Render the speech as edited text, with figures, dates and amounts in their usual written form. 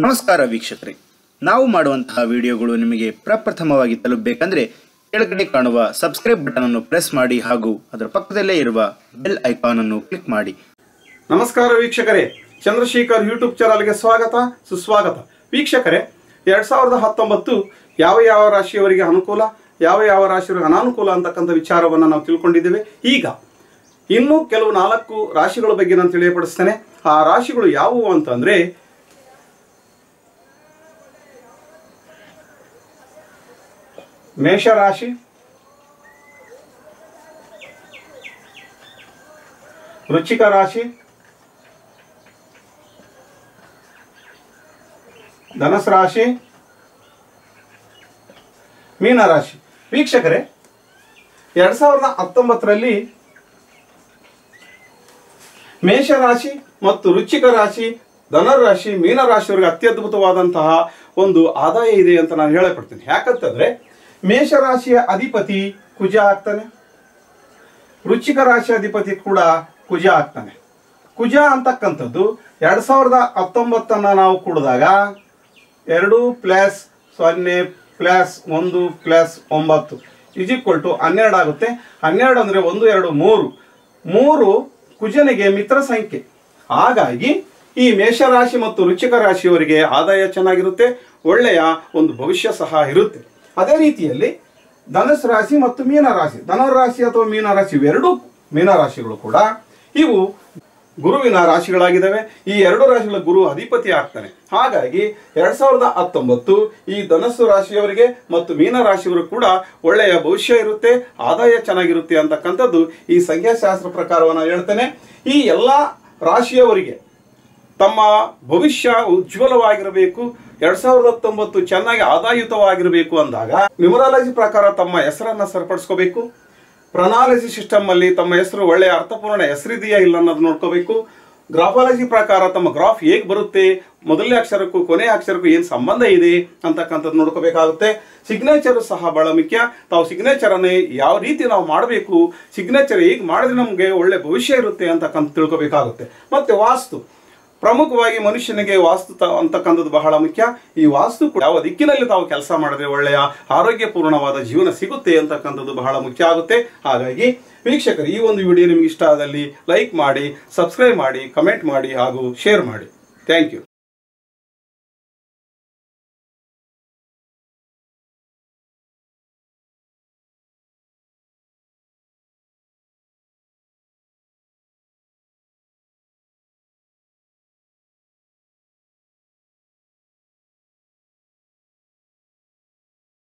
ನಮಸ್ಕಾರ ವೀಕ್ಷಕರೇ, ನಾವು ಮಾಡುವಂತಹ ವಿಡಿಯೋಗಳು ನಿಮಗೆ ಪ್ರಪ್ರಥಮವಾಗಿ ತಲುಪಬೇಕಂದ್ರೆ ಕೆಳಗಡೆ ಕಾಣುವ ಸಬ್ಸ್ಕ್ರೈಬ್ ಬಟನ್ ಅನ್ನು ಪ್ರೆಸ್ ಮಾಡಿ ಹಾಗೂ ಅದರ ಪಕ್ಕದಲ್ಲೇ ಇರುವ ಬೆಲ್ ಐಕಾನ್ ಅನ್ನು ಕ್ಲಿಕ್ ಮಾಡಿ. ನಮಸ್ಕಾರ ವೀಕ್ಷಕರೇ, ಚಂದ್ರಶೇಖರ್ ಯೂಟ್ಯೂಬ್ ಚಾನಲ್ಗೆ ಸ್ವಾಗತ ಸುಸ್ವಾಗತ. ವೀಕ್ಷಕರೇ, 2019 ಯಾವ ರಾಶಿಯವರಿಗೆ ಅನುಕೂಲ, ಯಾವ ರಾಶಿಯವರಿಗೆ ಅನಾನುಕೂಲ ಅಂತಕ್ಕಂಥ ವಿಚಾರವನ್ನು ನಾವು ತಿಳ್ಕೊಂಡಿದ್ದೇವೆ. ಈಗ ಇನ್ನೂ ಕೆಲವು 4 ರಾಶಿಗಳ ಬಗ್ಗೆ ನಾನು ತಿಳಿಯಪಡಿಸ್ತೇನೆ. ಆ ರಾಶಿಗಳು ಯಾವುವು ಅಂತಂದ್ರೆ ಮೇಷರಾಶಿ, ವೃಶ್ಚಿಕ ರಾಶಿ, ಧನುಸ್ ರಾಶಿ, ಮೀನರಾಶಿ. ವೀಕ್ಷಕರೇ, 2019ರಲ್ಲಿ ಮೇಷರಾಶಿ ಮತ್ತು ವೃಶ್ಚಿಕ ರಾಶಿ, ಧನುರಾಶಿ, ಮೀನರಾಶಿಯವರಿಗೆ ಅತ್ಯದ್ಭುತವಾದಂತಹ ಒಂದು ಆದಾಯ ಇದೆ ಅಂತ ನಾನು ಹೇಳಪಡ್ತೀನಿ. ಯಾಕಂತಂದ್ರೆ ಮೇಷರಾಶಿಯ ಅಧಿಪತಿ ಕುಜ ಆಗ್ತಾನೆ, ವೃಶ್ಚಿಕ ರಾಶಿಯ ಅಧಿಪತಿ ಕೂಡ ಕುಜ ಆಗ್ತಾನೆ. ಕುಜ ಅಂತಕ್ಕಂಥದ್ದು 2019 ನಾವು ಕೂಡಿದಾಗ 2 + 0 + 1 + 9 12 ಆಗುತ್ತೆ. 12 ಅಂದರೆ 1 2 3 ಕುಜನಿಗೆ ಮಿತ್ರ ಸಂಖ್ಯೆ. ಹಾಗಾಗಿ ಈ ಮೇಷರಾಶಿ ಮತ್ತು ವೃಶ್ಚಿಕ ರಾಶಿಯವರಿಗೆ ಆದಾಯ ಚೆನ್ನಾಗಿರುತ್ತೆ, ಒಳ್ಳೆಯ ಒಂದು ಭವಿಷ್ಯ ಸಹ ಇರುತ್ತೆ. ಅದೇ ರೀತಿಯಲ್ಲಿ ಧನುಸ್ ರಾಶಿ ಮತ್ತು ಮೀನರಾಶಿ, ಧನುರಾಶಿ ಅಥವಾ ಮೀನರಾಶಿ ಇವೆರಡೂ ಮೀನರಾಶಿಗಳು ಕೂಡ ಇವು ಗುರುವಿನ ರಾಶಿಗಳಾಗಿದ್ದಾವೆ. ಈ 2 ರಾಶಿಗಳ ಗುರು ಅಧಿಪತಿ ಆಗ್ತಾನೆ. ಹಾಗಾಗಿ 2019 ಈ ಧನಸ್ಸು ರಾಶಿಯವರಿಗೆ ಮತ್ತು ಮೀನರಾಶಿಯವರು ಕೂಡ ಒಳ್ಳೆಯ ಭವಿಷ್ಯ ಇರುತ್ತೆ, ಆದಾಯ ಚೆನ್ನಾಗಿರುತ್ತೆ ಅಂತಕ್ಕಂಥದ್ದು ಈ ಸಂಖ್ಯಾಶಾಸ್ತ್ರ ಪ್ರಕಾರವನ್ನು ಹೇಳ್ತೇನೆ. ಈ ಎಲ್ಲ ರಾಶಿಯವರಿಗೆ ತಮ್ಮ ಭವಿಷ್ಯ ಉಜ್ವಲವಾಗಿರಬೇಕು, 2019 ಚೆನ್ನಾಗಿ ಆದಾಯಯುತವಾಗಿರಬೇಕು ಅಂದಾಗ ನ್ಯೂಮರಾಲಜಿ ಪ್ರಕಾರ ತಮ್ಮ ಹೆಸರನ್ನು ಸರಿಪಡಿಸ್ಕೋಬೇಕು. ಪ್ರೊನಾಲಜಿ ಸಿಸ್ಟಮ್ ಅಲ್ಲಿ ತಮ್ಮ ಹೆಸರು ಒಳ್ಳೆಯ ಅರ್ಥಪೂರ್ಣ ಹೆಸರಿದೆಯಾ ಇಲ್ಲ ಅನ್ನೋದು ನೋಡ್ಕೋಬೇಕು. ಗ್ರಾಫಾಲಜಿ ಪ್ರಕಾರ ತಮ್ಮ ಗ್ರಾಫ್ ಹೇಗೆ ಬರುತ್ತೆ, ಮೊದಲನೇ ಅಕ್ಷರಕ್ಕೂ ಕೊನೆಯ ಅಕ್ಷರಕ್ಕೂ ಏನು ಸಂಬಂಧ ಇದೆ ಅಂತಕ್ಕಂಥದ್ದು ನೋಡ್ಕೋಬೇಕಾಗುತ್ತೆ. ಸಿಗ್ನೇಚರ್ ಸಹ ಬಹಳ ಮುಖ್ಯ. ತಾವು ಸಿಗ್ನೇಚರ್ ಅನ್ನು ಯಾವ ರೀತಿ ನಾವು ಮಾಡಬೇಕು, ಸಿಗ್ನೇಚರ್ ಹೇಗೆ ಮಾಡಿದ್ರೆ ನಮಗೆ ಒಳ್ಳೆ ಭವಿಷ್ಯ ಇರುತ್ತೆ ಅಂತಕ್ಕಂಥ ತಿಳ್ಕೋಬೇಕಾಗುತ್ತೆ. ಮತ್ತೆ ವಾಸ್ತು, ಪ್ರಮುಖವಾಗಿ ಮನುಷ್ಯನಿಗೆ ವಾಸ್ತು ಅಂತಕ್ಕಂಥದ್ದು ಬಹಳ ಮುಖ್ಯ. ಈ ವಾಸ್ತು ಕೂಡ ಯಾವ ದಿಕ್ಕಿನಲ್ಲಿ ತಾವು ಕೆಲಸ ಮಾಡಿದ್ರೆ ಒಳ್ಳೆಯ ಆರೋಗ್ಯಪೂರ್ಣವಾದ ಜೀವನ ಸಿಗುತ್ತೆ ಅಂತಕ್ಕಂಥದ್ದು ಬಹಳ ಮುಖ್ಯ ಆಗುತ್ತೆ. ಹಾಗಾಗಿ ವೀಕ್ಷಕರು, ಈ ಒಂದು ವಿಡಿಯೋ ನಿಮ್ಗೆ ಇಷ್ಟ ಆದಲ್ಲಿ ಲೈಕ್ ಮಾಡಿ, ಸಬ್ಸ್ಕ್ರೈಬ್ ಮಾಡಿ, ಕಮೆಂಟ್ ಮಾಡಿ ಹಾಗೂ ಶೇರ್ ಮಾಡಿ. Thank you.